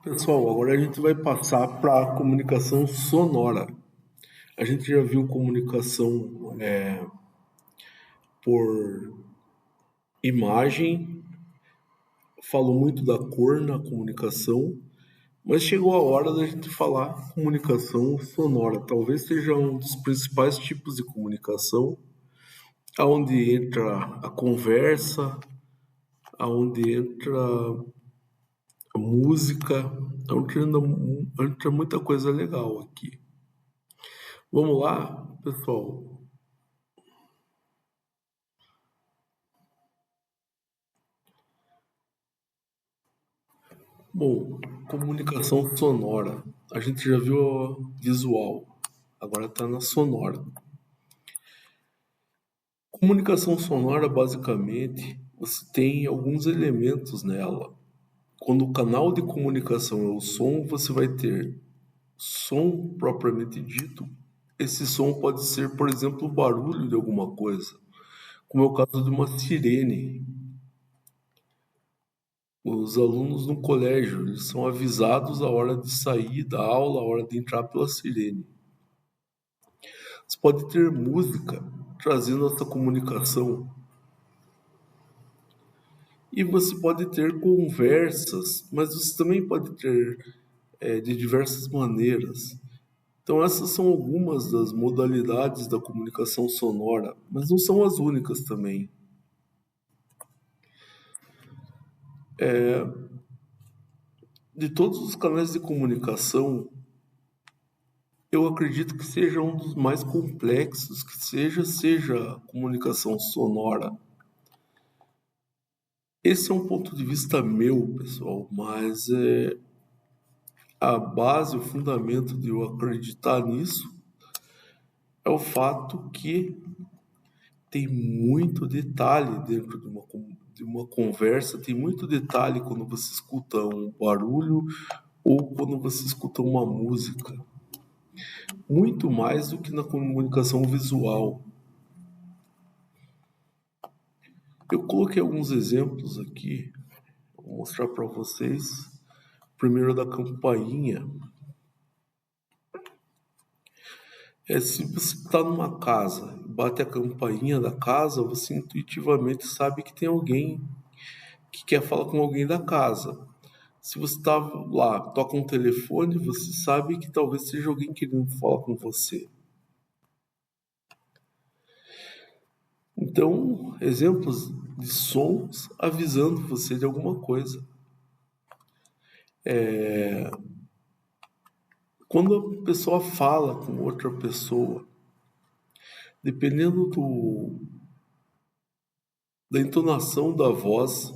Pessoal, agora a gente vai passar para a comunicação sonora. A gente já viu comunicação por imagem, falou muito da cor na comunicação, mas chegou a hora da gente falar comunicação sonora. Talvez seja um dos principais tipos de comunicação, aonde entra a conversa, aonde entra a música, entra muita coisa legal aqui. Vamos lá, pessoal. Bom, comunicação sonora. A gente já viu a visual, agora está na sonora. Comunicação sonora, basicamente, você tem alguns elementos nela. Quando o canal de comunicação é o som, você vai ter som propriamente dito. Esse som pode ser, por exemplo, o barulho de alguma coisa, como é o caso de uma sirene. Os alunos no colégio, eles são avisados a hora de sair da aula, a hora de entrar pela sirene. Você pode ter música trazendo essa comunicação. E você pode ter conversas, mas você também pode ter de diversas maneiras. Então essas são algumas das modalidades da comunicação sonora, mas não são as únicas também. De todos os canais de comunicação, eu acredito que seja um dos mais complexos, que seja a comunicação sonora. Esse é um ponto de vista meu, pessoal, mas a base, o fundamento de eu acreditar nisso é o fato que tem muito detalhe dentro de uma conversa, tem muito detalhe quando você escuta um barulho ou quando você escuta uma música. Muito mais do que na comunicação visual. Eu coloquei alguns exemplos aqui, vou mostrar para vocês. Primeiro da campainha. Se você está numa casa, bate a campainha da casa, você intuitivamente sabe que tem alguém que quer falar com alguém da casa. Se você está lá, toca um telefone, você sabe que talvez seja alguém querendo falar com você. Então, exemplos de sons avisando você de alguma coisa. Quando a pessoa fala com outra pessoa, dependendo da entonação da voz,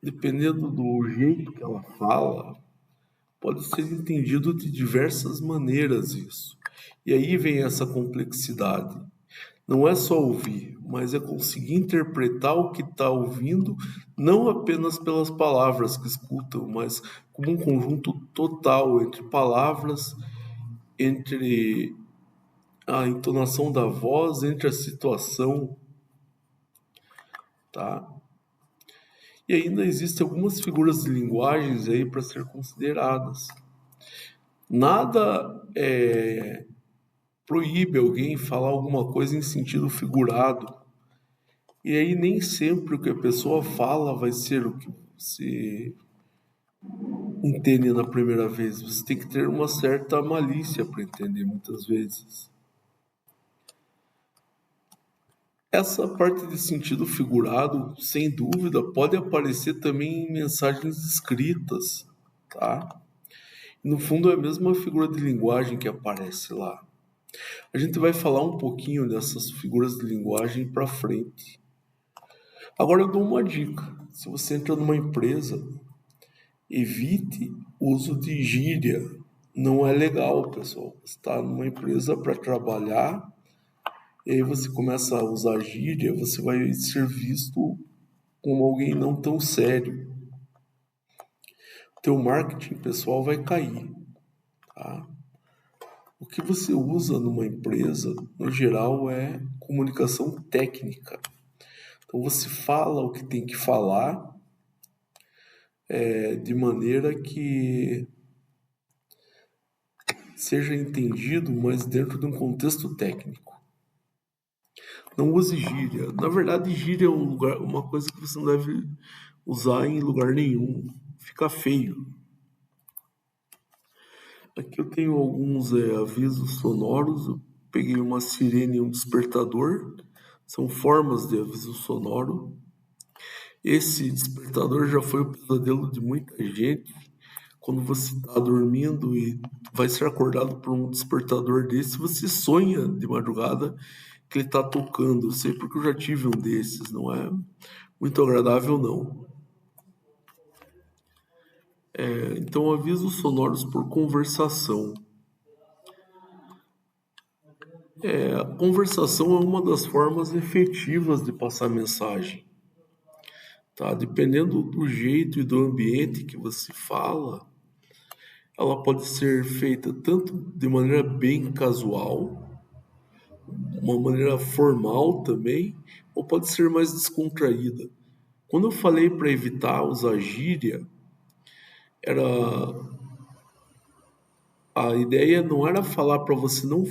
dependendo do jeito que ela fala, pode ser entendido de diversas maneiras isso. E aí vem essa complexidade. Não é só ouvir, mas é conseguir interpretar o que está ouvindo, não apenas pelas palavras que escutam, mas como um conjunto total entre palavras, entre a entonação da voz, entre a situação, tá? E ainda existem algumas figuras de linguagens aí para ser consideradas. Nada proíbe alguém falar alguma coisa em sentido figurado. E aí nem sempre o que a pessoa fala vai ser o que você entende na primeira vez. Você tem que ter uma certa malícia para entender muitas vezes. Essa parte de sentido figurado, sem dúvida, pode aparecer também em mensagens escritas, tá? No fundo é a mesma figura de linguagem que aparece lá. A gente vai falar um pouquinho dessas figuras de linguagem para frente. Agora eu dou uma dica. Se você entra numa empresa, evite o uso de gíria. Não é legal, pessoal. Você está numa empresa para trabalhar e aí você começa a usar gíria, você vai ser visto como alguém não tão sério. Teu marketing pessoal vai cair, tá? O que você usa numa empresa, no geral, é comunicação técnica. Então você fala o que tem que falar, de maneira que seja entendido, mas dentro de um contexto técnico. Não use gíria. Na verdade, gíria é uma coisa que você não deve usar em lugar nenhum. Fica feio. Aqui eu tenho alguns avisos sonoros. Eu peguei uma sirene e um despertador. São formas de aviso sonoro. Esse despertador já foi o pesadelo de muita gente. Quando você está dormindo e vai ser acordado por um despertador desse, você sonha de madrugada que ele está tocando. Eu sei porque eu já tive um desses, não é muito agradável não. Então, avisos sonoros por conversação. A conversação é uma das formas efetivas de passar mensagem. Tá? Dependendo do jeito e do ambiente que você fala, ela pode ser feita tanto de maneira bem casual, uma maneira formal também, ou pode ser mais descontraída. Quando eu falei para evitar usar gíria, era a ideia não era falar para você não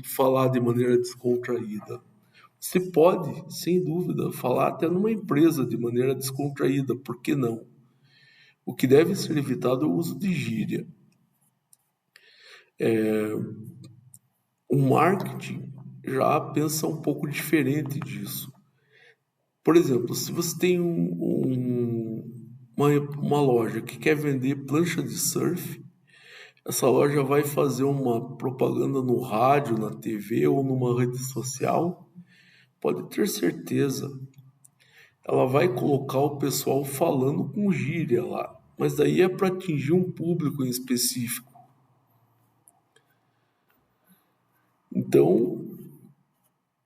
falar de maneira descontraída. Você pode, sem dúvida, falar até numa empresa de maneira descontraída, por que não? O que deve ser evitado é o uso de gíria. O marketing já pensa um pouco diferente disso. Por exemplo, se você tem uma loja que quer vender plancha de surf, essa loja vai fazer uma propaganda no rádio, na TV ou numa rede social. Pode ter certeza, ela vai colocar o pessoal falando com gíria lá, mas daí é para atingir um público em específico. Então,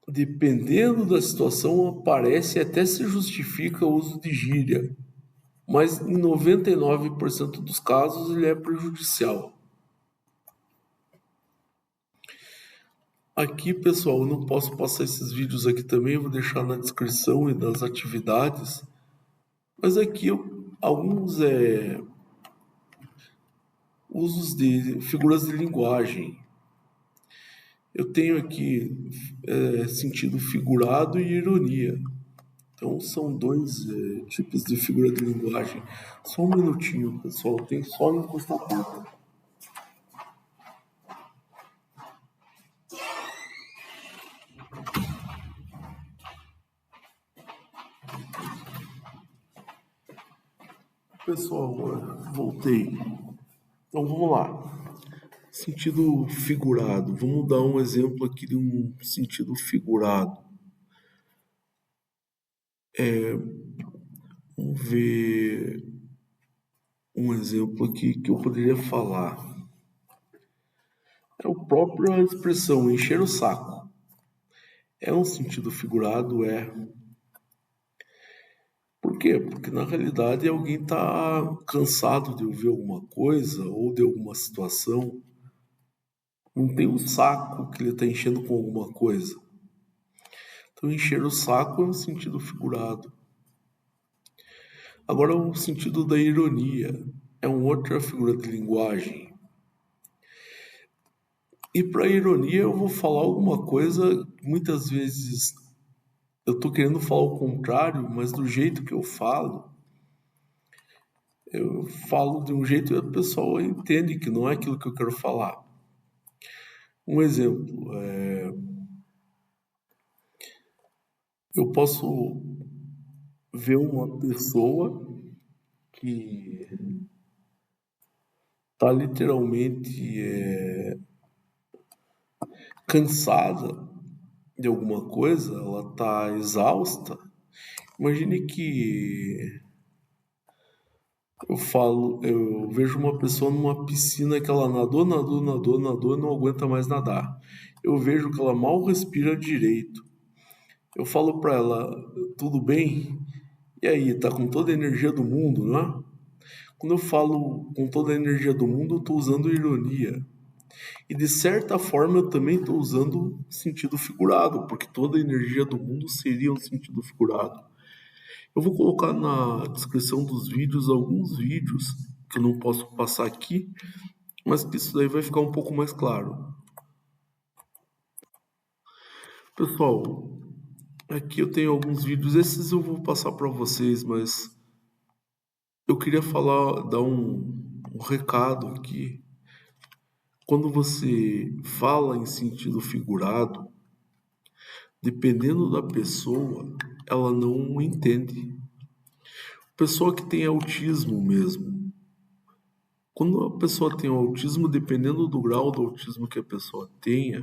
dependendo da situação, aparece e até se justifica o uso de gíria, mas em 99% dos casos ele é prejudicial. Aqui, pessoal, eu não posso passar esses vídeos aqui também, eu vou deixar na descrição e nas atividades, mas aqui alguns usos de figuras de linguagem. Eu tenho aqui sentido figurado e ironia. Então são dois tipos de figura de linguagem. Só um minutinho, pessoal. Tem só encostar a porta. Pessoal, voltei. Então vamos lá. Sentido figurado. Vamos dar um exemplo aqui de um sentido figurado. Vamos ver um exemplo aqui que eu poderia falar. É a própria expressão encher o saco. É um sentido figurado, é. Por quê? Porque na realidade alguém está cansado de ouvir alguma coisa ou de alguma situação. Não tem um saco que ele está enchendo com alguma coisa. Então, encher o saco é um sentido figurado. Agora, o sentido da ironia é uma outra figura de linguagem. E para ironia, eu vou falar alguma coisa, muitas vezes eu estou querendo falar o contrário, mas do jeito que eu falo de um jeito e a pessoa entende que não é aquilo que eu quero falar. Um exemplo, eu posso ver uma pessoa que está literalmente cansada de alguma coisa, ela está exausta. Imagine que eu vejo uma pessoa numa piscina que ela nadou e não aguenta mais nadar. Eu vejo que ela mal respira direito. Eu falo para ela, tudo bem? E aí, tá com toda a energia do mundo, não é? Quando eu falo com toda a energia do mundo, eu estou usando ironia. E de certa forma eu também estou usando sentido figurado, porque toda a energia do mundo seria um sentido figurado. Eu vou colocar na descrição dos vídeos alguns vídeos que eu não posso passar aqui, mas que isso daí vai ficar um pouco mais claro. Pessoal, aqui eu tenho alguns vídeos, esses eu vou passar para vocês, mas eu queria dar um recado aqui. Quando você fala em sentido figurado, dependendo da pessoa, ela não entende. Pessoa que tem autismo mesmo. Quando a pessoa tem autismo, dependendo do grau do autismo que a pessoa tenha,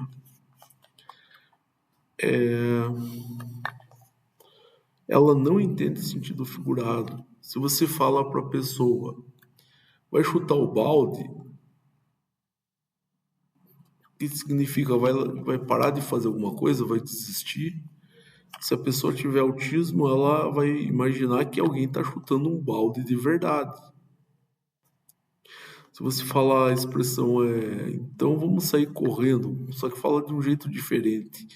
ela não entende sentido figurado. Se você fala para a pessoa, vai chutar o balde, que significa vai parar de fazer alguma coisa, vai desistir. Se a pessoa tiver autismo, ela vai imaginar que alguém está chutando um balde de verdade. Se você falar a expressão então vamos sair correndo, só que fala de um jeito diferente.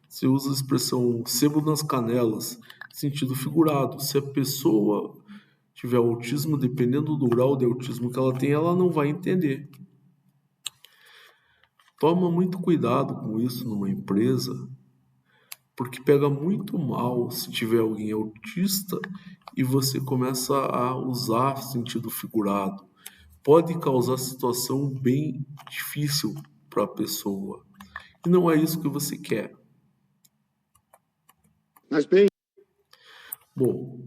Você usa a expressão sebo nas canelas, sentido figurado. Se a pessoa tiver autismo, dependendo do grau de autismo que ela tem, ela não vai entender. Toma muito cuidado com isso numa empresa, porque pega muito mal se tiver alguém autista e você começa a usar sentido figurado. Pode causar situação bem difícil para a pessoa. E não é isso que você quer. Mas bem... Bom,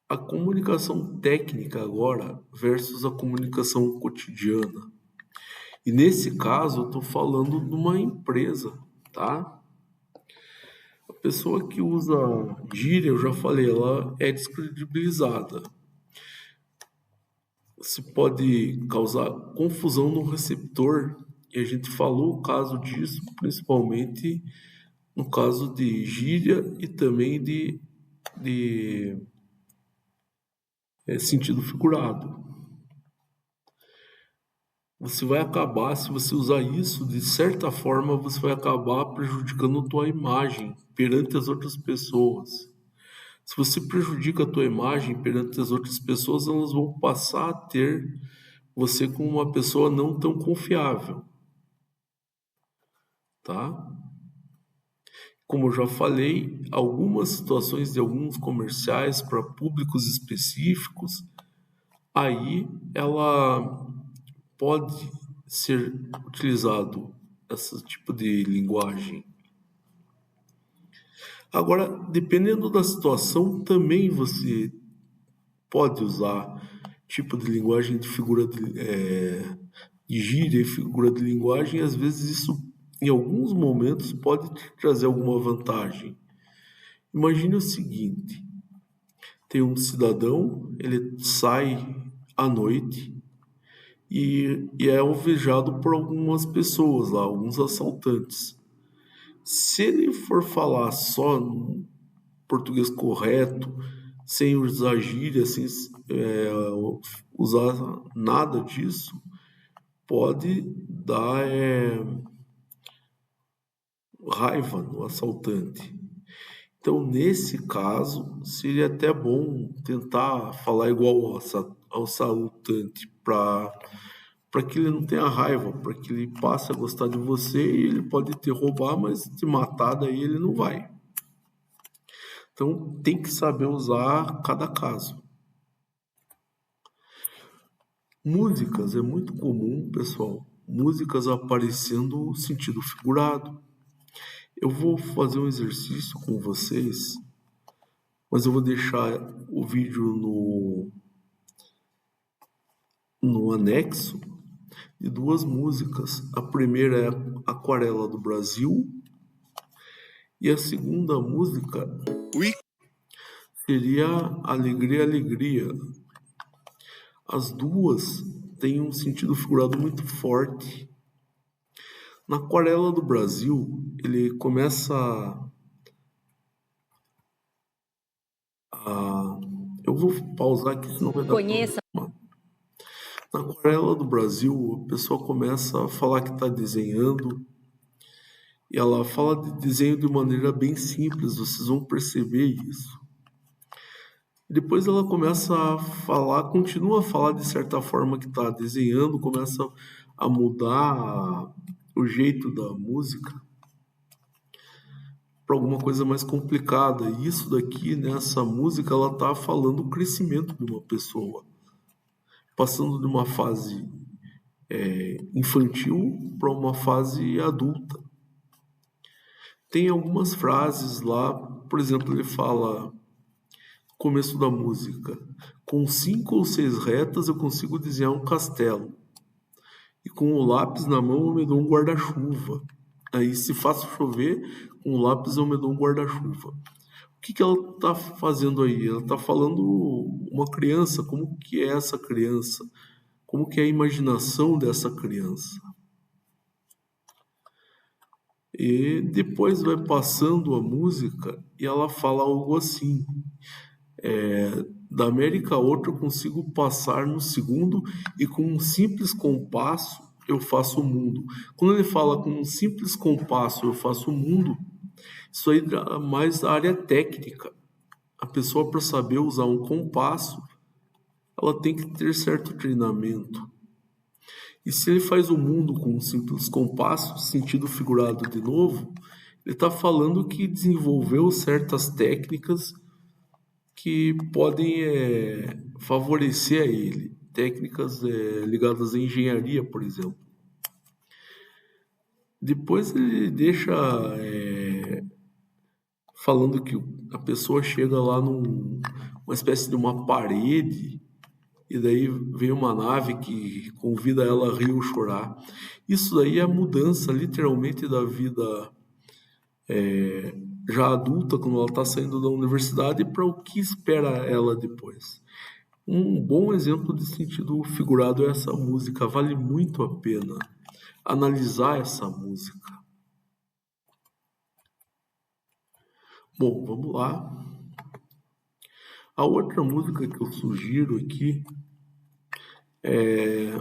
a comunicação técnica agora versus a comunicação cotidiana. E nesse caso eu estou falando de uma empresa, tá? A pessoa que usa gíria, eu já falei, ela é descredibilizada. Se pode causar confusão no receptor, e a gente falou o caso disso, principalmente no caso de gíria e também de sentido figurado. Você vai acabar, se você usar isso, de certa forma, você vai acabar prejudicando a tua imagem perante as outras pessoas. Se você prejudica a tua imagem perante as outras pessoas, elas vão passar a ter você como uma pessoa não tão confiável, tá? Como eu já falei, algumas situações de alguns comerciais para públicos específicos, aí ela pode ser utilizado esse tipo de linguagem. Agora, dependendo da situação, também você pode usar tipo de linguagem de figura de gíria e figura de linguagem. Às vezes isso, em alguns momentos, pode te trazer alguma vantagem. Imagine o seguinte: tem um cidadão, ele sai à noite e é alvejado por algumas pessoas lá, alguns assaltantes. Se ele for falar só no português correto, sem usar gíria, sem usar nada disso, pode dar raiva no assaltante. Então, nesse caso, seria até bom tentar falar igual ao assaltante para que ele não tenha raiva, para que ele passe a gostar de você e ele pode te roubar, mas te matar daí ele não vai. Então tem que saber usar cada caso. Músicas é muito comum, pessoal. Músicas aparecendo sentido figurado. Eu vou fazer um exercício com vocês, mas eu vou deixar o vídeo no anexo de duas músicas. A primeira é Aquarela do Brasil e a segunda música seria Alegria, Alegria. As duas têm um sentido figurado muito forte. Na Aquarela do Brasil, ele começa a... Eu vou pausar aqui, senão vai dar problema. Na Aquarela do Brasil, a pessoa começa a falar que está desenhando E ela fala de desenho de maneira bem simples, vocês vão perceber isso. Depois ela começa a falar, continua a falar de certa forma que está desenhando, começa a mudar o jeito da música para alguma coisa mais complicada. E isso daqui, nessa música, ela está falando o crescimento de uma pessoa, passando de uma fase infantil para uma fase adulta. Tem algumas frases lá, por exemplo, ele fala, começo da música, com 5 ou 6 retas eu consigo desenhar um castelo. E com o lápis na mão eu me dou um guarda-chuva. Aí se faço chover, com o lápis eu me dou um guarda-chuva. O que ela está fazendo aí? Ela está falando uma criança, como que é essa criança? Como que é a imaginação dessa criança? E depois vai passando a música e ela fala algo assim. Da América a outra eu consigo passar no segundo e com um simples compasso eu faço o mundo. Quando ele fala com um simples compasso eu faço o mundo, isso aí é mais a área técnica. A pessoa, para saber usar um compasso, ela tem que ter certo treinamento. E se ele faz o mundo com um simples compasso, sentido figurado de novo, ele está falando que desenvolveu certas técnicas que podem favorecer a ele. Técnicas ligadas à engenharia, por exemplo. Depois ele deixa falando que a pessoa chega lá uma espécie de uma parede e daí vem uma nave que convida ela a rir ou chorar. Isso daí é a mudança, literalmente, da vida já adulta, quando ela está saindo da universidade, para o que espera ela depois. Um bom exemplo de sentido figurado é essa música. Vale muito a pena analisar essa música. Bom, vamos lá. A outra música que eu sugiro aqui é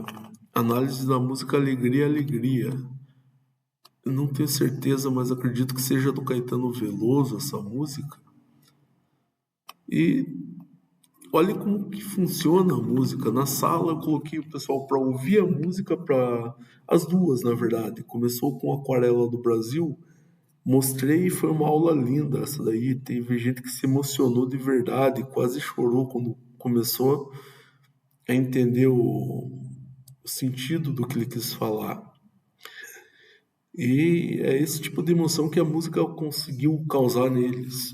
análise da música Alegria, Alegria. Eu não tenho certeza, mas acredito que seja do Caetano Veloso essa música. E olha como que funciona a música. Na sala eu coloquei o pessoal para ouvir a música, para as duas, na verdade. Começou com Aquarela do Brasil, mostrei e foi uma aula linda essa daí. Teve gente que se emocionou de verdade, quase chorou quando começou a entender o sentido do que ele quis falar. E é esse tipo de emoção que a música conseguiu causar neles.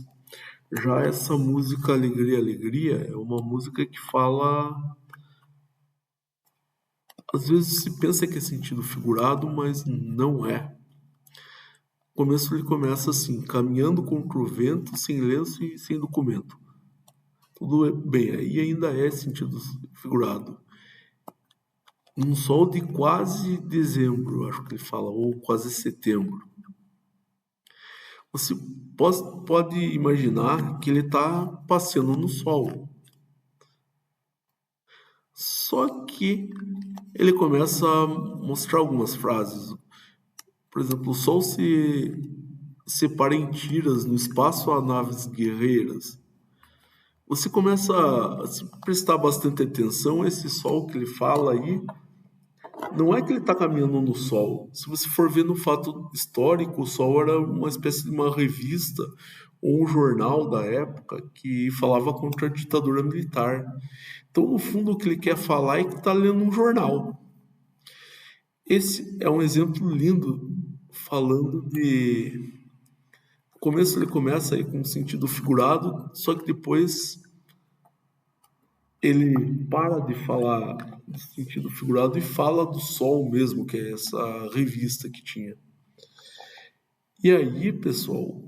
Já essa música Alegria, Alegria é uma música que fala. Às vezes se pensa que é sentido figurado, mas não é. O começo ele começa assim: caminhando contra o vento, sem lenço e sem documento. Tudo bem, aí ainda é sentido figurado. Um sol de quase dezembro, acho que ele fala, ou quase setembro. Você pode imaginar que ele está passeando no sol. Só que ele começa a mostrar algumas frases. Por exemplo, o sol se separa em tiras no espaço a naves guerreiras. Você começa a se prestar bastante atenção a esse sol que ele fala aí. Não é que ele está caminhando no sol. Se você for ver no fato histórico, o sol era uma espécie de uma revista ou um jornal da época que falava contra a ditadura militar. Então, no fundo, o que ele quer falar é que está lendo um jornal. Esse é um exemplo lindo falando de... No começo ele começa aí com um sentido figurado, só que depois ele para de falar de sentido figurado e fala do sol mesmo, que é essa revista que tinha. E aí, pessoal,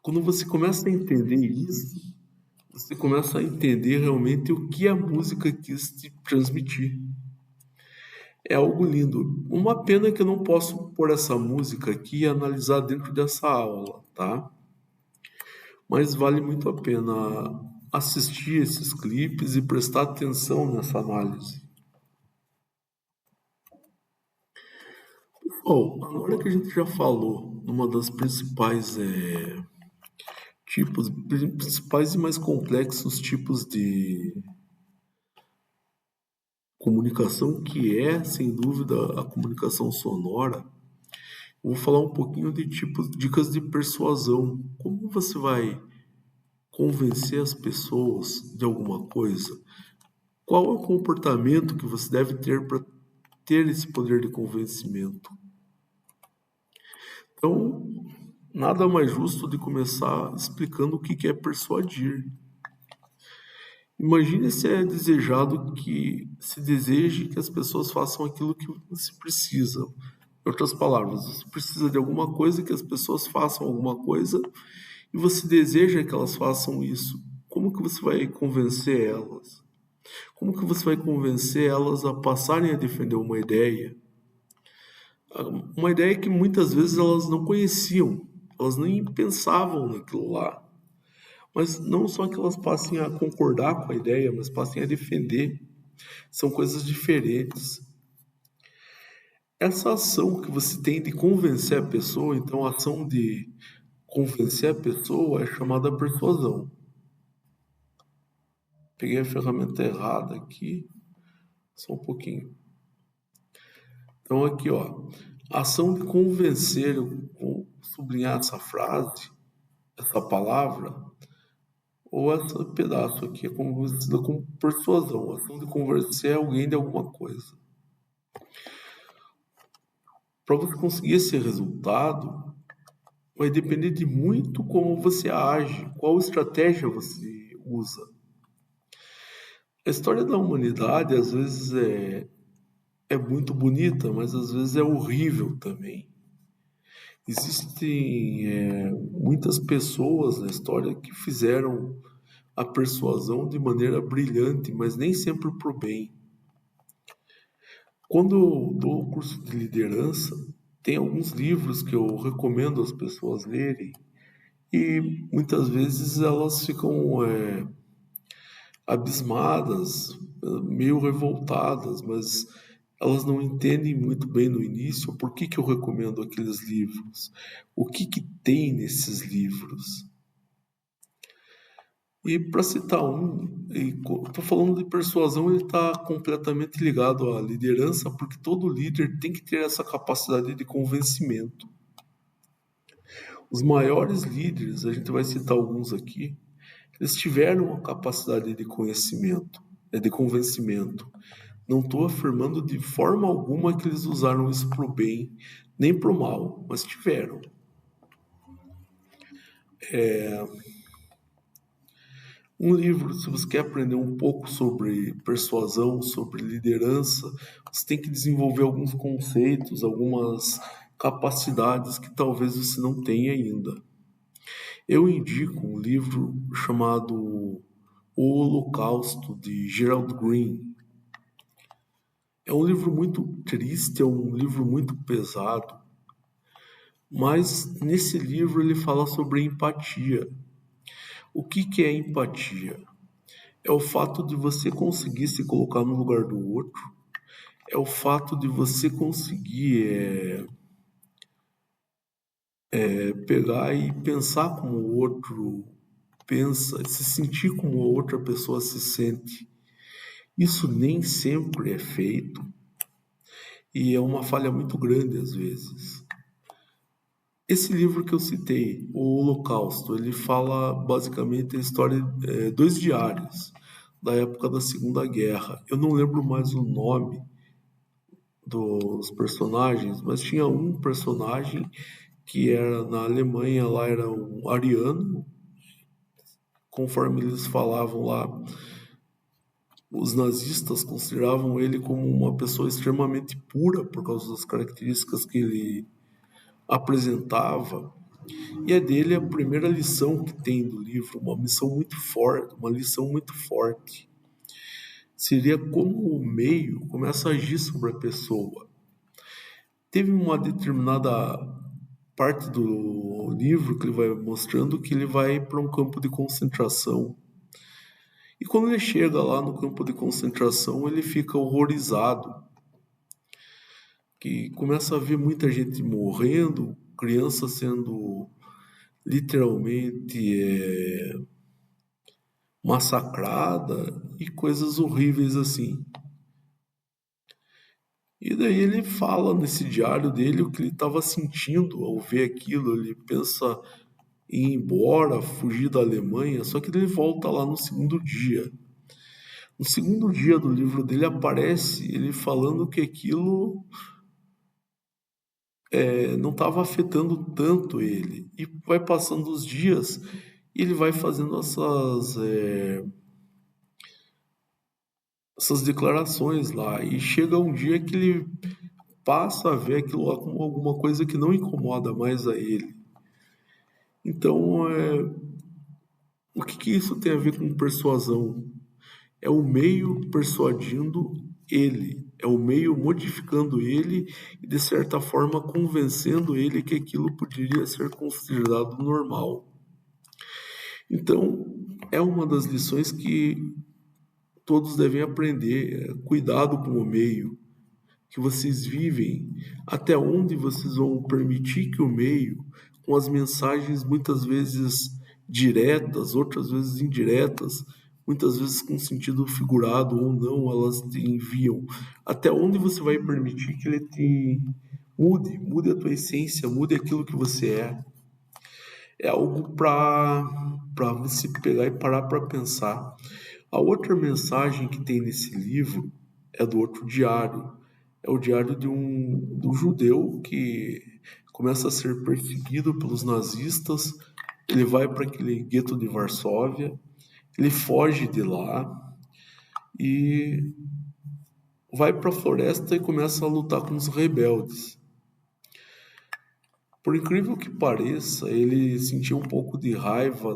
quando você começa a entender isso, você começa a entender realmente o que a música quis te transmitir. É algo lindo. Uma pena que eu não posso pôr essa música aqui e analisar dentro dessa aula, tá? Mas vale muito a pena assistir esses clipes e prestar atenção nessa análise. Bom, agora que a gente já falou numa das principais e mais complexos tipos de comunicação, que é, sem dúvida, a comunicação sonora, eu vou falar um pouquinho de tipos, dicas de persuasão. Como você vai convencer as pessoas de alguma coisa? Qual é o comportamento que você deve ter para ter esse poder de convencimento? Então, nada mais justo de começar explicando o que é persuadir. Imagine se é desejado que se deseje que as pessoas façam aquilo que você precisa. Em outras palavras, você precisa de alguma coisa, que as pessoas façam alguma coisa e você deseja que elas façam isso. Como que você vai convencer elas? Como que você vai convencer elas a passarem a defender uma ideia? Uma ideia que muitas vezes elas não conheciam, elas nem pensavam naquilo lá. Mas não só que elas passem a concordar com a ideia, mas passem a defender. São coisas diferentes. Essa ação que você tem de convencer a pessoa, então a ação de convencer a pessoa é chamada persuasão. Peguei a ferramenta errada aqui, só um pouquinho. Então aqui, ó, a ação de convencer, vou sublinhar essa frase, essa palavra, ou esse pedaço aqui, é conhecida como persuasão, a ação de convencer alguém de alguma coisa. Para você conseguir esse resultado, vai depender de muito como você age, qual estratégia você usa. A história da humanidade às vezes é muito bonita, mas às vezes é horrível também. Existem muitas pessoas na história que fizeram a persuasão de maneira brilhante, mas nem sempre para o bem. Quando eu dou o curso de liderança, tem alguns livros que eu recomendo às pessoas lerem e muitas vezes elas ficam abismadas, meio revoltadas, mas elas não entendem muito bem no início por que eu recomendo aqueles livros, o que tem nesses livros. E para citar estou falando de persuasão, ele está completamente ligado à liderança, porque todo líder tem que ter essa capacidade de convencimento. Os maiores líderes, a gente vai citar alguns aqui, eles tiveram uma capacidade de conhecimento, de convencimento. Não estou afirmando de forma alguma que eles usaram isso para o bem, nem para o mal, mas tiveram. Um livro, se você quer aprender um pouco sobre persuasão, sobre liderança, você tem que desenvolver alguns conceitos, algumas capacidades que talvez você não tenha ainda. Eu indico um livro chamado O Holocausto, de Gerald Green. É um livro muito triste, é um livro muito pesado, mas nesse livro ele fala sobre empatia. O que é empatia? É o fato de você conseguir se colocar no lugar do outro, é o fato de você conseguir pegar e pensar como o outro pensa, se sentir como a outra pessoa se sente. Isso nem sempre é feito e é uma falha muito grande às vezes. Esse livro que eu citei, O Holocausto, ele fala basicamente a história de dois diários da época da Segunda Guerra. Eu não lembro mais o nome dos personagens, mas tinha um personagem que era na Alemanha, lá era um ariano, conforme eles falavam lá, os nazistas consideravam ele como uma pessoa extremamente pura por causa das características que ele apresentava. E é dele a primeira lição que tem do livro, uma missão muito forte, uma lição muito forte. Seria como o meio começa a agir sobre a pessoa. Teve uma determinada parte do livro que ele vai mostrando que ele vai para um campo de concentração. E quando ele chega lá no campo de concentração, ele fica horrorizado. que começa a ver muita gente morrendo, criança sendo literalmente massacrada e coisas horríveis assim. E daí ele fala nesse diário dele o que ele estava sentindo ao ver aquilo. Ele pensa em ir embora, fugir da Alemanha, só que ele volta lá no segundo dia. No segundo dia do livro dele aparece ele falando que aquilo não estava afetando tanto ele. E vai passando os dias e ele vai fazendo essas declarações lá. E chega um dia que ele passa a ver aquilo lá como alguma coisa que não incomoda mais a ele. Então, o que isso tem a ver com persuasão? É o meio persuadindo ele, é o meio modificando ele e, de certa forma, convencendo ele que aquilo poderia ser considerado normal. Então, é uma das lições que todos devem aprender: cuidado com o meio que vocês vivem, até onde vocês vão permitir que o meio, com as mensagens muitas vezes diretas, outras vezes indiretas, muitas vezes com sentido figurado ou não, elas te enviam. Até onde você vai permitir que ele te mude a tua essência, mude aquilo que você é. É algo para você pegar e parar para pensar. A outra mensagem que tem nesse livro é do outro diário. É o diário de um judeu que começa a ser perseguido pelos nazistas. Ele vai para aquele gueto de Varsóvia, ele foge de lá e vai para a floresta e começa a lutar com os rebeldes. Por incrível que pareça, ele sentia um pouco de raiva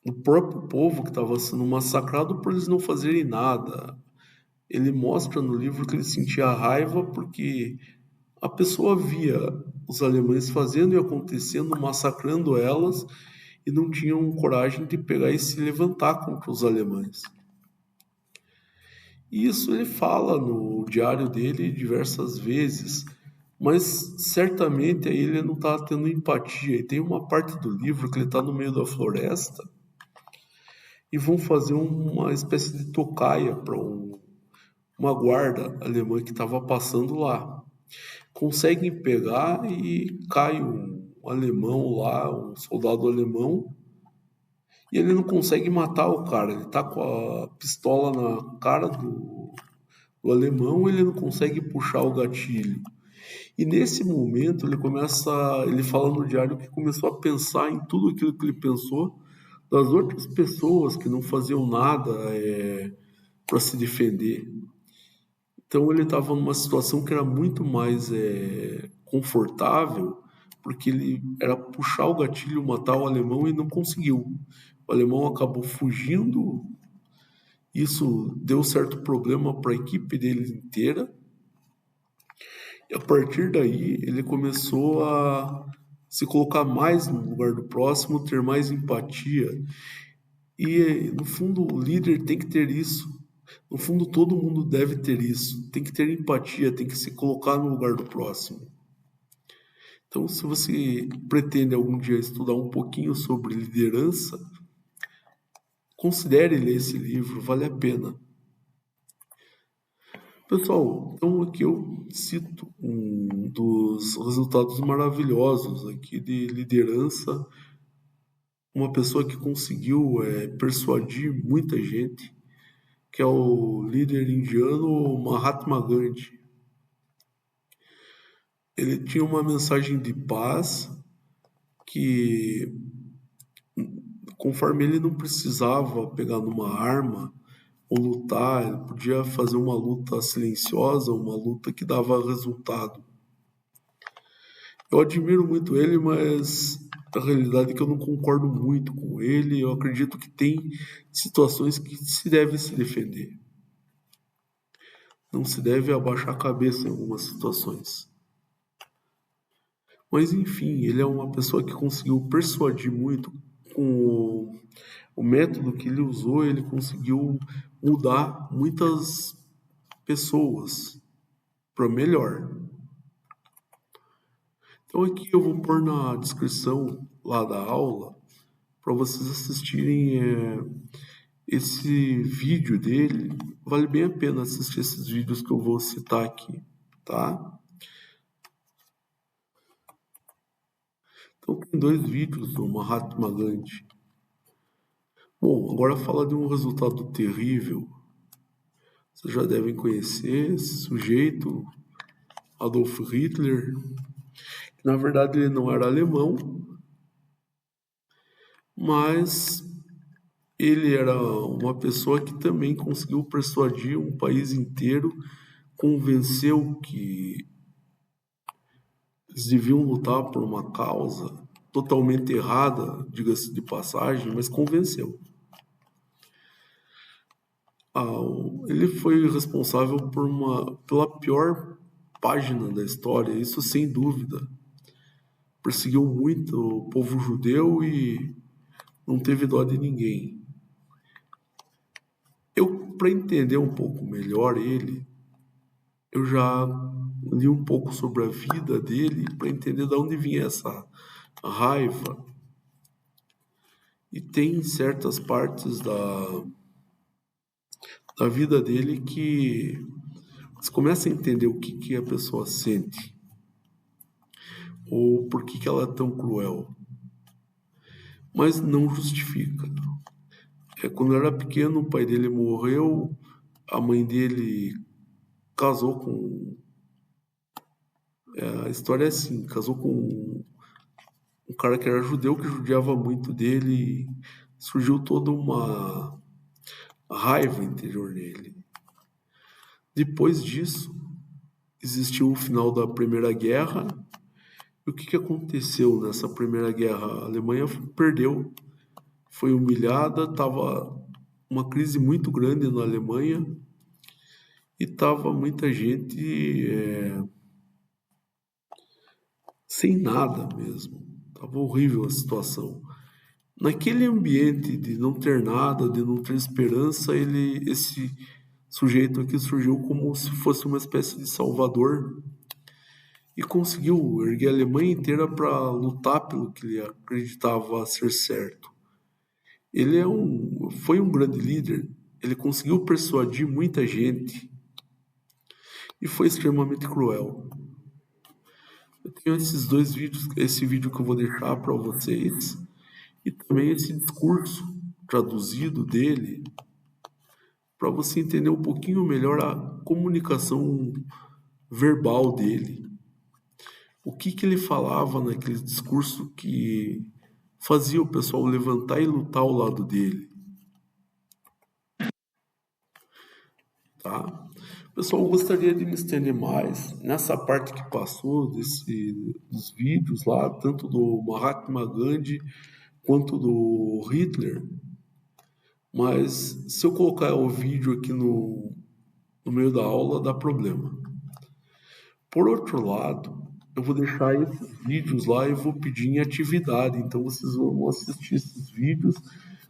do próprio povo que estava sendo massacrado por eles não fazerem nada. Ele mostra no livro que ele sentia raiva porque a pessoa via os alemães fazendo e acontecendo, massacrando elas, e não tinham coragem de pegar e se levantar contra os alemães. E isso ele fala no diário dele diversas vezes, mas certamente aí ele não está tendo empatia. E tem uma parte do livro que ele está no meio da floresta e vão fazer uma espécie de tocaia para uma guarda alemã que estava passando lá. Conseguem pegar e cai um alemão lá, um soldado alemão, e ele não consegue matar o cara. Ele tá com a pistola na cara do alemão, ele não consegue puxar o gatilho. E nesse momento ele fala no diário que começou a pensar em tudo aquilo que ele pensou das outras pessoas que não faziam nada para se defender. Então ele estava numa situação que era muito mais confortável, porque ele era puxar o gatilho, matar o alemão e não conseguiu. O alemão acabou fugindo, isso deu certo problema para a equipe dele inteira, e a partir daí ele começou a se colocar mais no lugar do próximo, ter mais empatia. E no fundo o líder tem que ter isso. No fundo, todo mundo deve ter isso. Tem que ter empatia, tem que se colocar no lugar do próximo. Então, se você pretende algum dia estudar um pouquinho sobre liderança, considere ler esse livro, vale a pena. Pessoal, então aqui eu cito um dos resultados maravilhosos aqui de liderança, uma pessoa que conseguiu persuadir muita gente, que é o líder indiano Mahatma Gandhi. Ele tinha uma mensagem de paz que, conforme ele não precisava pegar numa arma ou lutar, ele podia fazer uma luta silenciosa, uma luta que dava resultado. Eu admiro muito ele, mas a realidade é que eu não concordo muito com ele. Eu acredito que tem situações que se deve se defender. Não se deve abaixar a cabeça em algumas situações. Mas enfim, ele é uma pessoa que conseguiu persuadir muito com o método que ele usou, ele conseguiu mudar muitas pessoas. para melhor. Então aqui eu vou pôr na descrição lá da aula para vocês assistirem esse vídeo dele. Vale bem a pena assistir esses vídeos que eu vou citar aqui, tá? Então tem dois vídeos do Mahatma Gandhi. Bom, agora fala de um resultado terrível. Vocês já devem conhecer esse sujeito, Adolf Hitler. Na verdade ele não era alemão, mas ele era uma pessoa que também conseguiu persuadir um país inteiro, convenceu que eles deviam lutar por uma causa totalmente errada, diga-se de passagem, mas convenceu. Ele foi responsável pela pior página da história, isso sem dúvida. Perseguiu muito o povo judeu e não teve dó de ninguém. Para entender um pouco melhor ele, eu já li um pouco sobre a vida dele para entender de onde vinha essa raiva. E tem certas partes da vida dele que você começa a entender o que a pessoa sente ou por que ela é tão cruel. Mas não justifica. Quando eu era pequeno, o pai dele morreu, a mãe dele casou com. A história é assim: casou com um cara que era judeu, que judiava muito dele, e surgiu toda uma raiva interior nele. Depois disso, existiu o final da Primeira Guerra. E o que aconteceu nessa Primeira Guerra? A Alemanha perdeu, foi humilhada, estava uma crise muito grande na Alemanha e estava muita gente sem nada mesmo. Estava horrível a situação. Naquele ambiente de não ter nada, de não ter esperança, esse sujeito aqui surgiu como se fosse uma espécie de salvador e conseguiu erguer a Alemanha inteira para lutar pelo que ele acreditava ser certo. Foi um grande líder, ele conseguiu persuadir muita gente e foi extremamente cruel. Eu tenho esses dois vídeos, esse vídeo que eu vou deixar para vocês e também esse discurso traduzido dele para você entender um pouquinho melhor a comunicação verbal dele. O que ele falava naquele discurso que fazia o pessoal levantar e lutar ao lado dele. Tá? Pessoal, eu gostaria de me estender mais nessa parte que passou dos vídeos lá, tanto do Mahatma Gandhi quanto do Hitler. Mas se eu colocar o vídeo aqui no meio da aula, dá problema. Por outro lado, eu vou deixar esses vídeos lá e vou pedir em atividade. Então vocês vão assistir esses vídeos,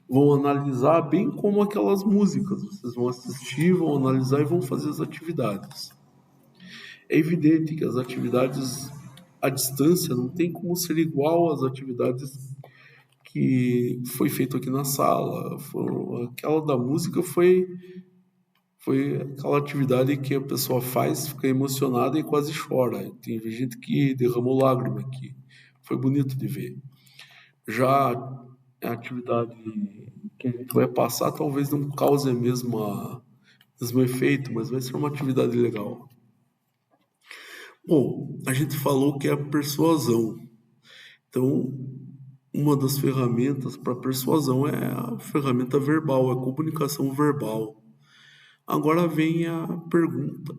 vão analisar bem como aquelas músicas. Vocês vão assistir, vão analisar e vão fazer as atividades. É evidente que as atividades à distância não tem como ser igual às atividades que foi feito aqui na sala. Aquela da música foi aquela atividade que a pessoa faz, fica emocionada e quase chora. Tem gente que derramou lágrima aqui. Foi bonito de ver. Já a atividade que a gente vai passar talvez não cause o mesmo efeito, mas vai ser uma atividade legal. Bom, a gente falou que é a persuasão. Então, uma das ferramentas para persuasão é a ferramenta verbal, a comunicação verbal. Agora vem a pergunta.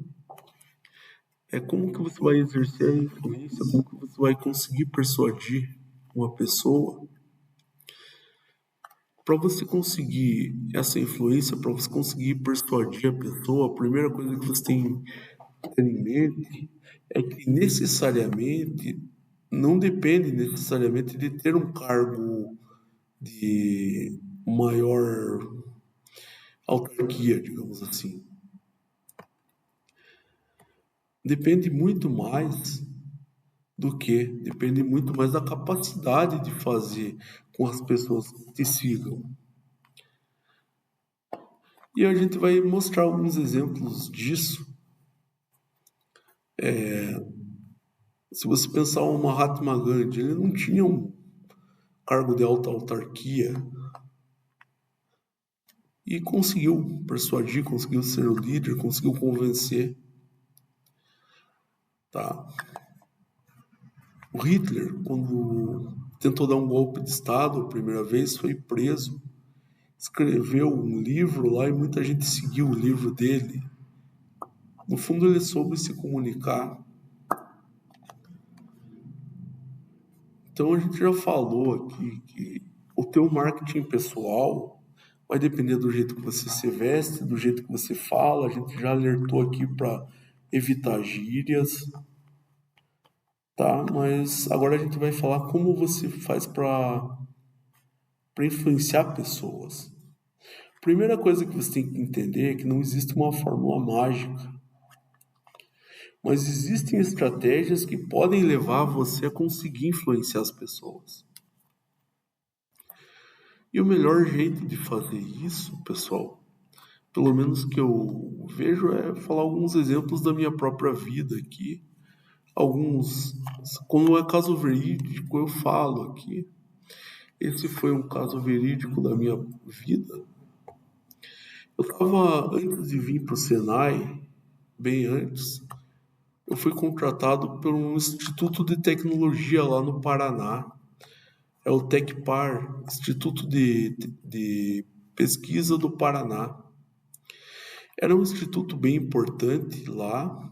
Como que você vai exercer a influência, como que você vai conseguir persuadir uma pessoa? Para você conseguir essa influência, para você conseguir persuadir a pessoa, a primeira coisa que você tem que ter em mente é que não depende necessariamente de ter um cargo de maior autarquia, digamos assim. depende muito mais depende muito mais da capacidade de fazer com as pessoas que te sigam. E a gente vai mostrar alguns exemplos disso. Se você pensar o Mahatma Gandhi, ele não tinha um cargo de alta autarquia e conseguiu persuadir, conseguiu ser o líder, conseguiu convencer, tá? O Hitler, quando tentou dar um golpe de Estado a primeira vez, foi preso, escreveu um livro lá e muita gente seguiu o livro dele. No fundo, ele soube se comunicar. Então, a gente já falou aqui que o teu marketing pessoal vai depender do jeito que você se veste, do jeito que você fala. A gente já alertou aqui para evitar gírias, tá? Mas agora a gente vai falar como você faz para influenciar pessoas. Primeira coisa que você tem que entender é que não existe uma fórmula mágica, mas existem estratégias que podem levar você a conseguir influenciar as pessoas. E o melhor jeito de fazer isso, pessoal, pelo menos que eu vejo, é falar alguns exemplos da minha própria vida aqui. Alguns, quando é caso verídico, eu falo aqui. Esse foi um caso verídico da minha vida. Eu estava, antes de vir para o Senai, bem antes, eu fui contratado por um instituto de tecnologia lá no Paraná. É o Tecpar, Instituto de Pesquisa do Paraná. Era um instituto bem importante lá,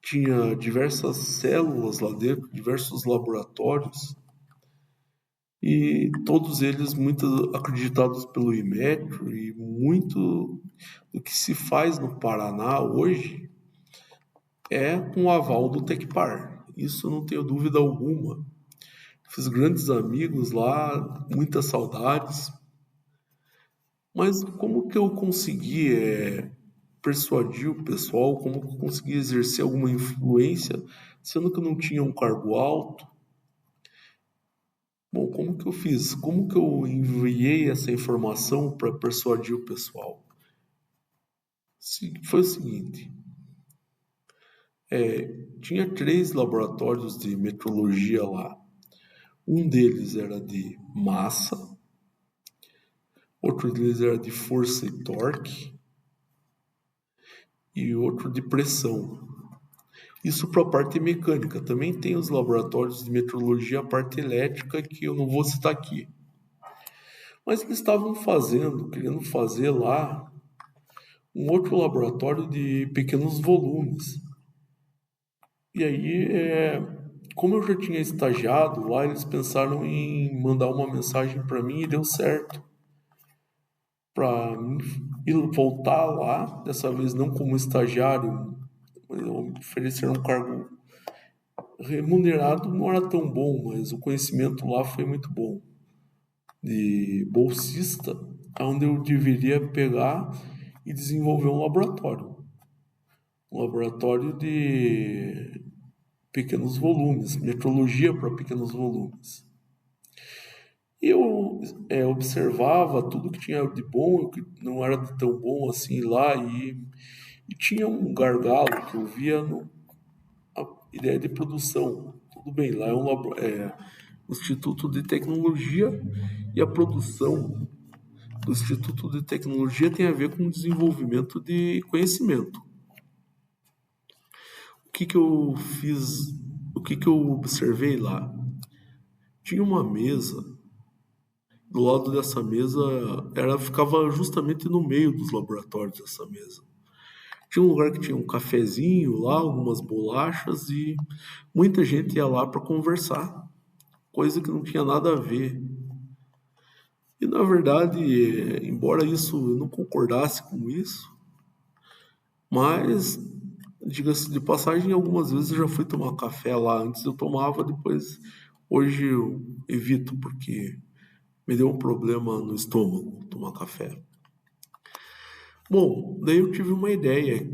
tinha diversas células lá dentro, diversos laboratórios, e todos eles muito acreditados pelo Inmetro, e muito do que se faz no Paraná hoje é com o aval do Tecpar. Isso não tenho dúvida alguma. Fiz grandes amigos lá, muitas saudades. Mas como que eu consegui persuadir o pessoal? Como que eu consegui exercer alguma influência, sendo que eu não tinha um cargo alto? Bom, como que eu fiz? Como que eu enviei essa informação para persuadir o pessoal? Foi o seguinte: tinha 3 laboratórios de metrologia lá. Um deles era de massa, outro deles era de força e torque, e outro de pressão. Isso para a parte mecânica. Também tem os laboratórios de metrologia, a parte elétrica, que eu não vou citar aqui. Mas eles estavam querendo fazer lá um outro laboratório de pequenos volumes. E aí, como eu já tinha estagiado lá, eles pensaram em mandar uma mensagem para mim e deu certo. Para voltar lá, dessa vez não como estagiário, ofereceram um cargo remunerado, não era tão bom, mas o conhecimento lá foi muito bom. De bolsista, onde eu deveria pegar e desenvolver um laboratório. Um laboratório de pequenos volumes, metrologia para pequenos volumes. E eu observava tudo que tinha de bom e o que não era de tão bom assim lá, e tinha um gargalo que eu via a ideia de produção. Tudo bem, lá é um Instituto de Tecnologia, e a produção do Instituto de Tecnologia tem a ver com o desenvolvimento de conhecimento. O que que eu fiz? O que que eu observei lá? Tinha uma mesa. Do lado dessa mesa, ela ficava justamente no meio dos laboratórios dessa mesa. Tinha um lugar que tinha um cafezinho lá, algumas bolachas, e muita gente ia lá para conversar, coisa que não tinha nada a ver. E na verdade, embora isso eu não concordasse com isso, mas diga-se de passagem, algumas vezes eu já fui tomar café lá. Antes eu tomava, depois hoje eu evito porque me deu um problema no estômago tomar café. Bom, daí eu tive uma ideia.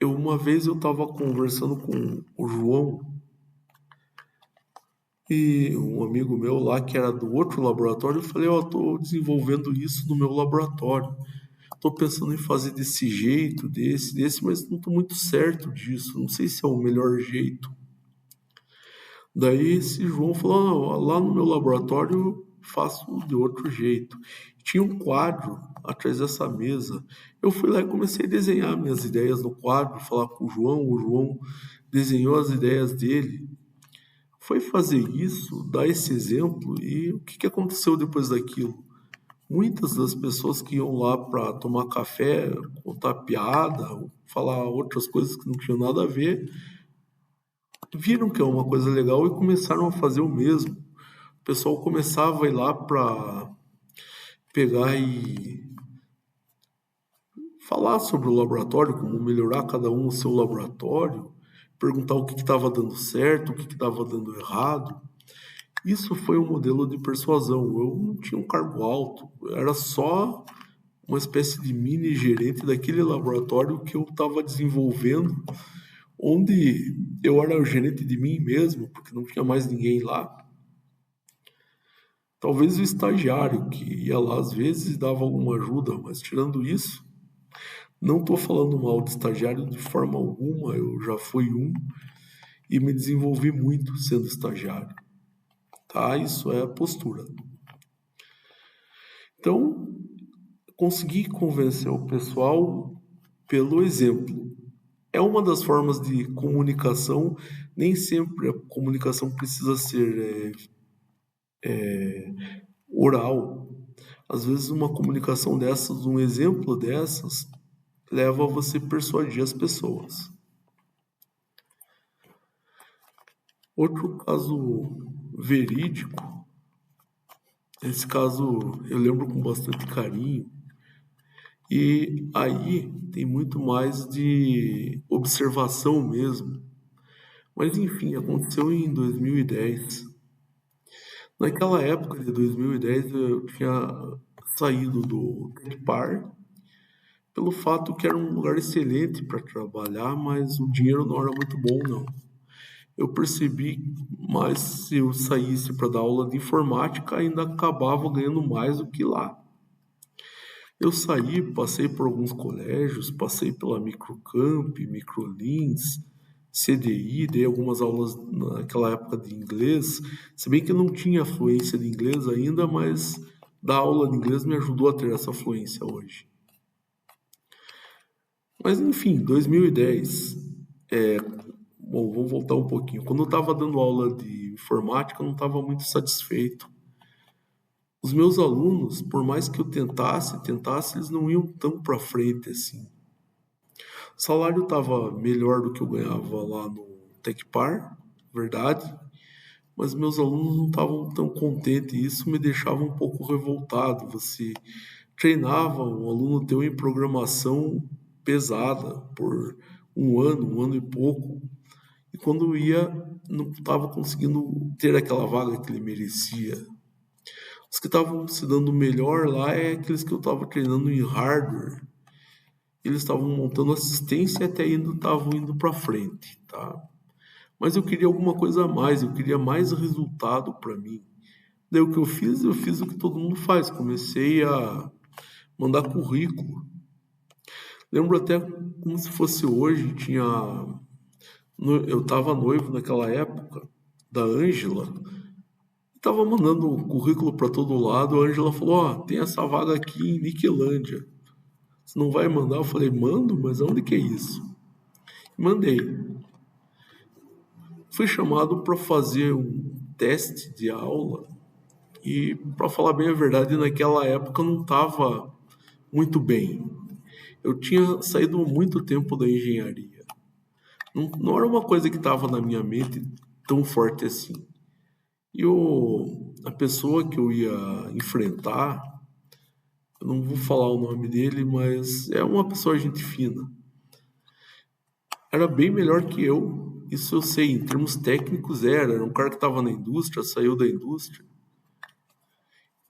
Uma vez eu estava conversando com o João e um amigo meu lá que era do outro laboratório, eu falei, ó, tô desenvolvendo isso no meu laboratório. Tô pensando em fazer desse jeito, desse, mas não tô muito certo disso. Não sei se é o melhor jeito. Daí esse João falou, lá no meu laboratório eu faço de outro jeito. Tinha um quadro atrás dessa mesa. Eu fui lá e comecei a desenhar minhas ideias no quadro, falar com o João desenhou as ideias dele. Foi fazer isso, dar esse exemplo, e o que aconteceu depois daquilo? Muitas das pessoas que iam lá para tomar café, contar piada, falar outras coisas que não tinham nada a ver, viram que é uma coisa legal e começaram a fazer o mesmo. O pessoal começava a ir lá para pegar e falar sobre o laboratório, como melhorar cada um o seu laboratório, perguntar o que estava dando certo, o que estava dando errado. Isso foi um modelo de persuasão. Eu não tinha um cargo alto, eu era só uma espécie de mini gerente daquele laboratório que eu estava desenvolvendo, onde eu era o gerente de mim mesmo, porque não tinha mais ninguém lá. Talvez o estagiário que ia lá às vezes dava alguma ajuda, mas tirando isso, não estou falando mal de estagiário de forma alguma, eu já fui um e me desenvolvi muito sendo estagiário, tá? Isso é a postura. Então, consegui convencer o pessoal pelo exemplo. É uma das formas de comunicação, nem sempre a comunicação precisa ser oral. Às vezes uma comunicação dessas, um exemplo dessas, leva a você persuadir as pessoas. Outro caso verídico, esse caso eu lembro com bastante carinho, e aí tem muito mais de observação mesmo. Mas enfim, aconteceu em 2010. Naquela época de 2010 eu tinha saído do Tecpar pelo fato que era um lugar excelente para trabalhar, mas o dinheiro não era muito bom não. Eu percebi, mas se eu saísse para dar aula de informática, ainda acabava ganhando mais do que lá. Eu saí, passei por alguns colégios, passei pela Microcamp, Microlins, CDI, dei algumas aulas naquela época de inglês, se bem que eu não tinha fluência de inglês ainda, mas dar aula de inglês me ajudou a ter essa fluência hoje. Mas enfim, 2010, bom, vamos voltar um pouquinho. Quando eu estava dando aula de informática, eu não estava muito satisfeito. Os meus alunos, por mais que eu tentasse, eles não iam tão para frente assim. O salário estava melhor do que eu ganhava lá no Tecpar, verdade, mas meus alunos não estavam tão contentes e isso me deixava um pouco revoltado. Você treinava um aluno teu em programação pesada por um ano e pouco, e quando ia, não estava conseguindo ter aquela vaga que ele merecia. Os que estavam se dando melhor lá é aqueles que eu estava treinando em hardware. Eles estavam montando assistência e até ainda estavam indo para frente, tá? Mas eu queria alguma coisa a mais, eu queria mais resultado para mim. Daí o que eu fiz o que todo mundo faz, comecei a mandar currículo. Lembro até como se fosse hoje, eu estava noivo naquela época da Ângela, estava mandando currículo para todo lado. A Ângela falou: ó, tem essa vaga aqui em Niquelândia. Você não vai mandar? Eu falei: mando, mas onde que é isso? Mandei. Fui chamado para fazer um teste de aula e, para falar bem a verdade, naquela época eu não estava muito bem. Eu tinha saído há muito tempo da engenharia. Não era uma coisa que estava na minha mente tão forte assim. E a pessoa que eu ia enfrentar, eu não vou falar o nome dele, mas é uma pessoa gente fina. Era bem melhor que eu, isso eu sei, em termos técnicos era um cara que estava na indústria, saiu da indústria.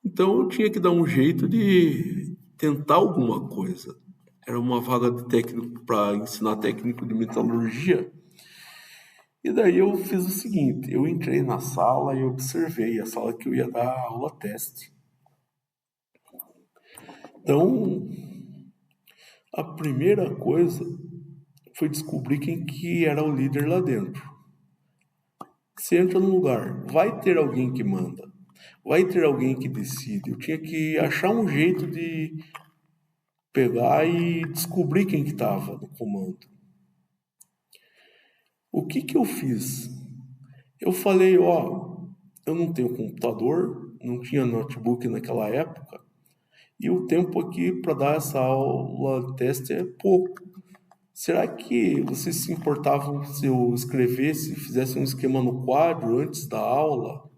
Então eu tinha que dar um jeito de tentar alguma coisa. Era uma vaga de técnico para ensinar técnico de metalurgia. E daí eu fiz o seguinte, eu entrei na sala e observei a sala que eu ia dar aula teste. Então, a primeira coisa foi descobrir quem que era o líder lá dentro. Você entra num lugar, vai ter alguém que manda, vai ter alguém que decide. Eu tinha que achar um jeito de pegar e descobrir quem que estava no comando. O que que eu fiz? Eu falei, eu não tenho computador, não tinha notebook naquela época, e o tempo aqui para dar essa aula de teste é pouco. Será que vocês se importavam se eu escrevesse, fizesse um esquema no quadro antes da aula?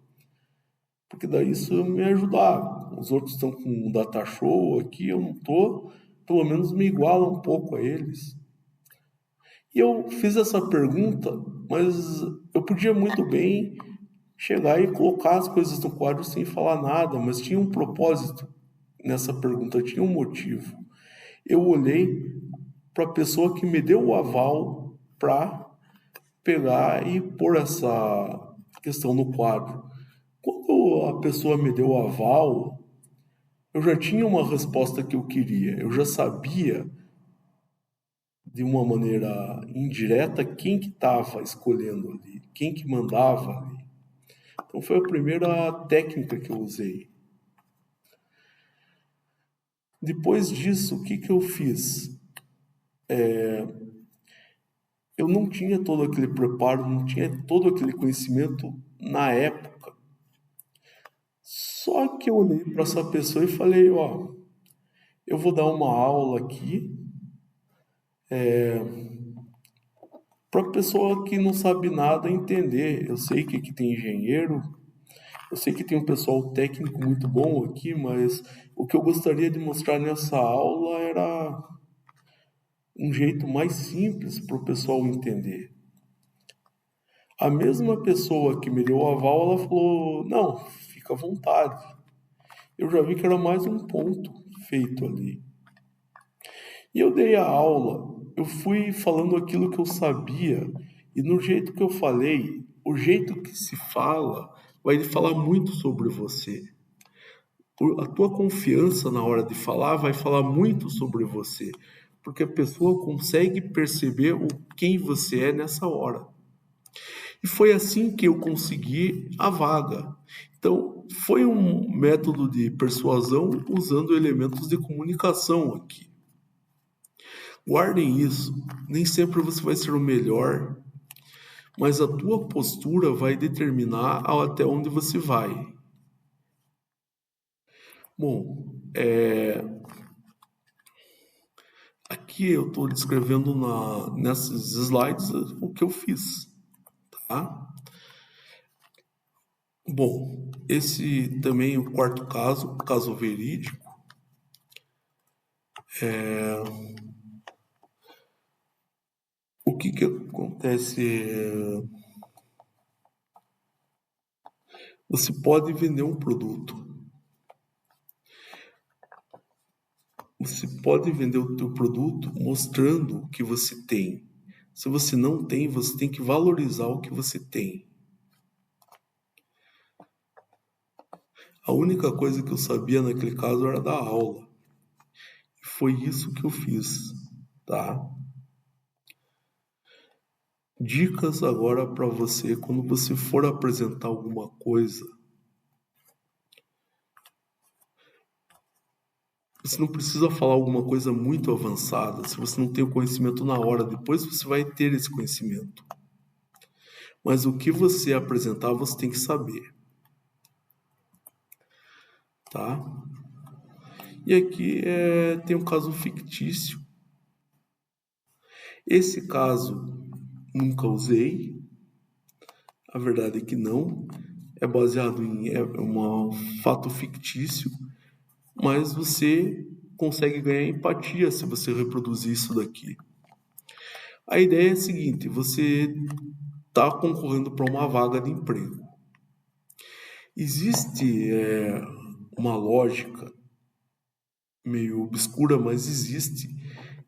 Porque daí isso ia me ajudar. Os outros estão com um data show aqui, eu não estou. Pelo menos me iguala um pouco a eles. E eu fiz essa pergunta, mas eu podia muito bem chegar e colocar as coisas no quadro sem falar nada, mas tinha um propósito nessa pergunta, tinha um motivo. Eu olhei para a pessoa que me deu o aval para pegar e pôr essa questão no quadro. Quando a pessoa me deu o aval, eu já tinha uma resposta que eu queria. Eu já sabia, de uma maneira indireta, quem que estava escolhendo ali, quem que mandava ali. Então foi a primeira técnica que eu usei. Depois disso, o que que eu fiz? Eu não tinha todo aquele preparo, não tinha todo aquele conhecimento na época. Só que eu olhei para essa pessoa e falei, eu vou dar uma aula aqui para a pessoa que não sabe nada entender. Eu sei que aqui tem engenheiro, eu sei que tem um pessoal técnico muito bom aqui, mas o que eu gostaria de mostrar nessa aula era um jeito mais simples para o pessoal entender. A mesma pessoa que me deu o aval, ela falou, não, fica à vontade. Eu já vi que era mais um ponto feito ali. E eu dei a aula, eu fui falando aquilo que eu sabia, e no jeito que eu falei, o jeito que se fala vai falar muito sobre você. A tua confiança na hora de falar vai falar muito sobre você, porque a pessoa consegue perceber quem você é nessa hora. E foi assim que eu consegui a vaga. Então, foi um método de persuasão usando elementos de comunicação aqui. Guardem isso. Nem sempre você vai ser o melhor, mas a tua postura vai determinar até onde você vai. Bom, aqui eu estou descrevendo nessas slides o que eu fiz, tá? Bom, esse também é o quarto caso verídico. O que que acontece? Você pode vender um produto. Você pode vender o teu produto mostrando o que você tem. Se você não tem, você tem que valorizar o que você tem. A única coisa que eu sabia naquele caso era dar aula. E foi isso que eu fiz, tá? Dicas agora para você quando você for apresentar alguma coisa. Você não precisa falar alguma coisa muito avançada. Se você não tem o conhecimento na hora, depois você vai ter esse conhecimento. Mas o que você apresentar, você tem que saber, tá? E aqui tem um caso fictício. Esse caso nunca usei. A verdade é que não. É baseado em um fato fictício, mas você consegue ganhar empatia se você reproduzir isso daqui. A ideia é a seguinte: você está concorrendo para uma vaga de emprego. Existe uma lógica meio obscura, mas existe,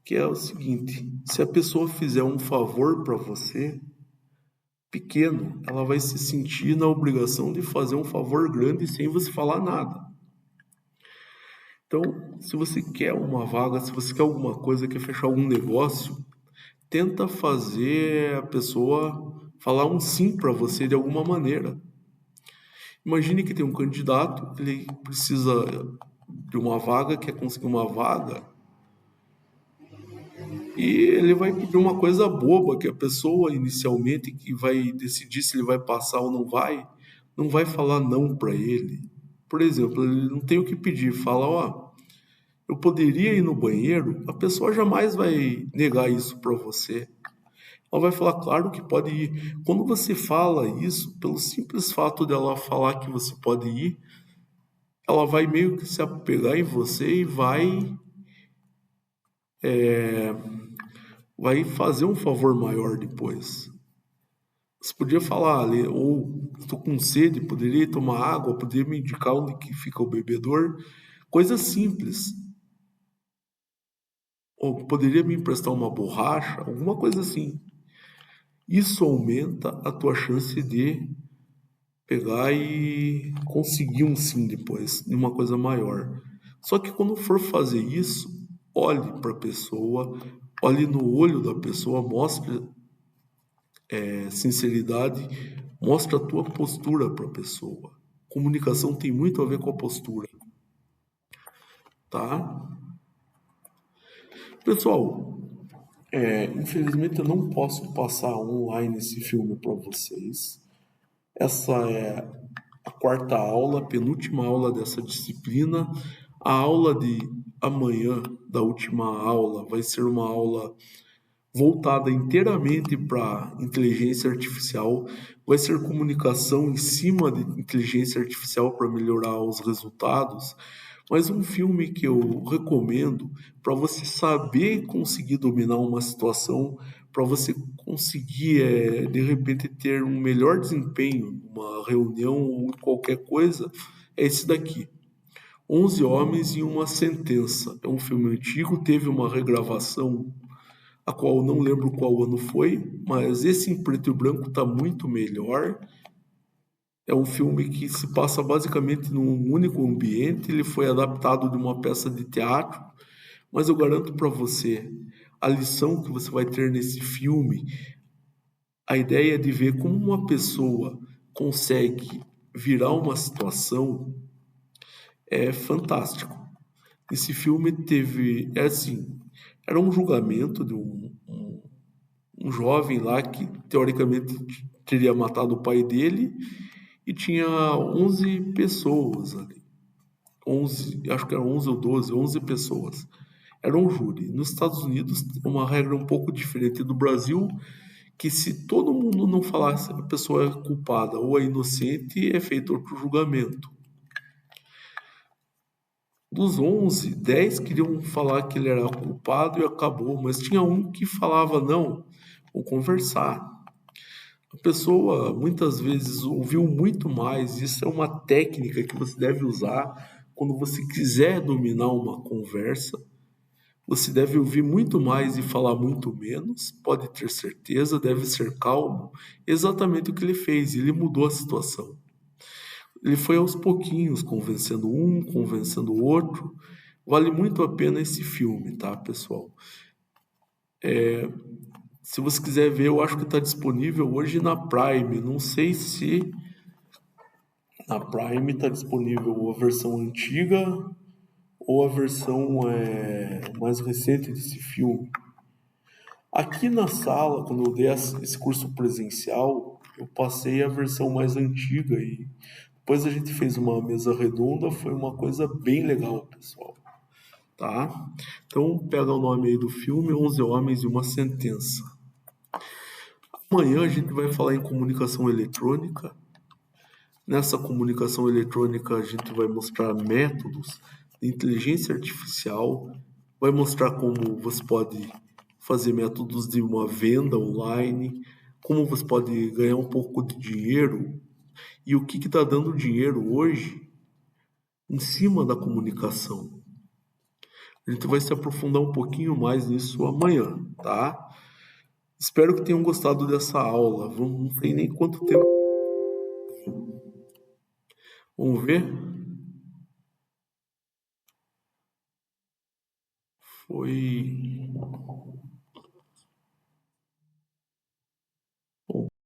que é o seguinte: se a pessoa fizer um favor para você, pequeno, ela vai se sentir na obrigação de fazer um favor grande sem você falar nada. Então, se você quer uma vaga, se você quer alguma coisa, quer fechar algum negócio, tenta fazer a pessoa falar um sim para você de alguma maneira. Imagine que tem um candidato, ele precisa de uma vaga, quer conseguir uma vaga, e ele vai pedir uma coisa boba que a pessoa inicialmente que vai decidir se ele vai passar ou não vai falar não para ele. Por exemplo, ele não tem o que pedir, fala, ó, eu poderia ir no banheiro, a pessoa jamais vai negar isso para você. Ela vai falar, claro que pode ir. Quando você fala isso, pelo simples fato dela falar que você pode ir, ela vai meio que se apegar em você e vai fazer um favor maior depois. Você podia falar ali, ou estou com sede, poderia tomar água, poderia me indicar onde que fica o bebedor. Coisas simples. Ou poderia me emprestar uma borracha, alguma coisa assim. Isso aumenta a tua chance de pegar e conseguir um sim depois, de uma coisa maior. Só que quando for fazer isso, olhe para a pessoa, olhe no olho da pessoa, mostre sinceridade, mostre a tua postura para a pessoa. Comunicação tem muito a ver com a postura, tá? Pessoal, infelizmente eu não posso passar online esse filme para vocês. Essa é a quarta aula, a penúltima aula dessa disciplina. A aula de amanhã, da última aula, vai ser uma aula voltada inteiramente para inteligência artificial. Vai ser comunicação em cima de inteligência artificial para melhorar os resultados. Mas um filme que eu recomendo para você saber conseguir dominar uma situação, para você conseguir, de repente, ter um melhor desempenho numa reunião ou em qualquer coisa, é esse daqui. 11 Homens e uma Sentença. É um filme antigo, teve uma regravação, a qual eu não lembro qual ano foi, mas esse em preto e branco está muito melhor. É um filme que se passa basicamente num único ambiente, ele foi adaptado de uma peça de teatro, mas eu garanto para você, a lição que você vai ter nesse filme, a ideia de ver como uma pessoa consegue virar uma situação é fantástico. Esse filme teve, é assim, era um julgamento de um jovem lá que teoricamente teria matado o pai dele e tinha 11 pessoas ali. 11, acho que eram 11 ou 12, 11 pessoas. Era um júri. Nos Estados Unidos, uma regra um pouco diferente do Brasil, que se todo mundo não falasse que a pessoa é culpada ou é inocente, é feito outro julgamento. Dos 11, 10 queriam falar que ele era culpado e acabou, mas tinha um que falava, não, vamos conversar. A pessoa muitas vezes ouviu muito mais, isso é uma técnica que você deve usar quando você quiser dominar uma conversa. Você deve ouvir muito mais e falar muito menos, pode ter certeza, deve ser calmo. Exatamente o que ele fez, ele mudou a situação. Ele foi aos pouquinhos, convencendo um, convencendo o outro. Vale muito a pena esse filme, tá, pessoal? Se você quiser ver, eu acho que está disponível hoje na Prime. Não sei se na Prime está disponível a versão antiga ou a versão mais recente desse filme. Aqui na sala, quando eu dei esse curso presencial, eu passei a versão mais antiga e depois a gente fez uma mesa redonda, foi uma coisa bem legal, pessoal. Tá? Então pega o nome aí do filme, 11 Homens e uma Sentença. Amanhã a gente vai falar em comunicação eletrônica. Nessa comunicação eletrônica a gente vai mostrar métodos de inteligência artificial, vai mostrar como você pode fazer métodos de uma venda online, como você pode ganhar um pouco de dinheiro e o que está dando dinheiro hoje em cima da comunicação. A gente vai se aprofundar um pouquinho mais nisso amanhã, tá? Espero que tenham gostado dessa aula. Não tem nem quanto tempo. Vamos ver? Foi